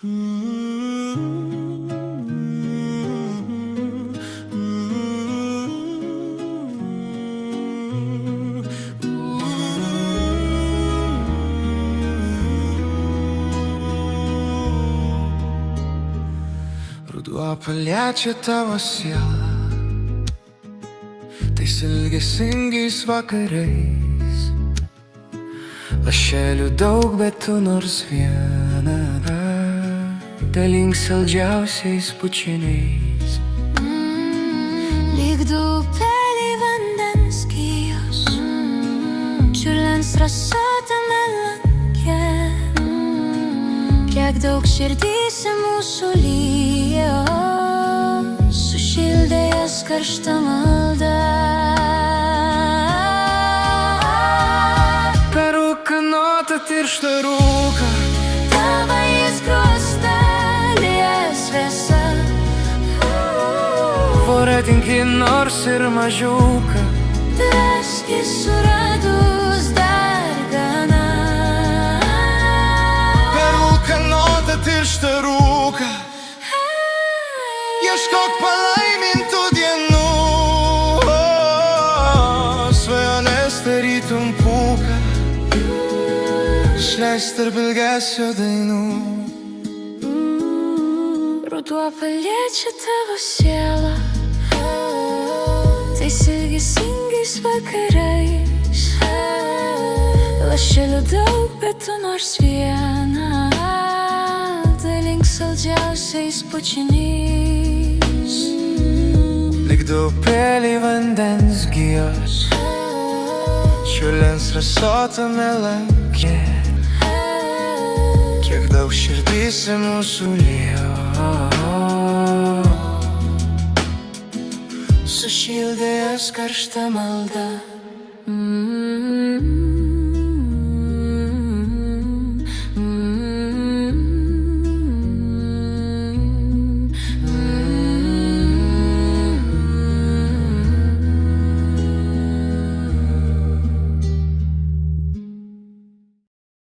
Ruduo paliečia tavo sielą tais ilgesingais vakarais. Lašelių daug, bet tu nors viena dalink saldžiausiais pučiniais. Lyg du upeliai vandens gijos čiurlens rasotame lange. Kiek daug širdyse mūsų lijo, sušildė jas karšta malda. Per ūkanotą tirštą rūką Tavo į skruostelėje šviesa. vorą tinki nors ir mažiuką. Draski suradus darganą. Per ūkanotą tirštą rūką ieškok palaimintų dienų. Svajonės tarytum pūka išleist tarp ilgesio dainų. Ruduo paliečia tavo sielą tais ilgesingais vakarais. Lašelių daug, bet tu nors viena dalink saldžiausiais pučiniais. Lyg du upeliai vandens gijos čiurlens rasotame lange. Kiek daug širdyse mūsų lijo, sušildė jas karšta malda.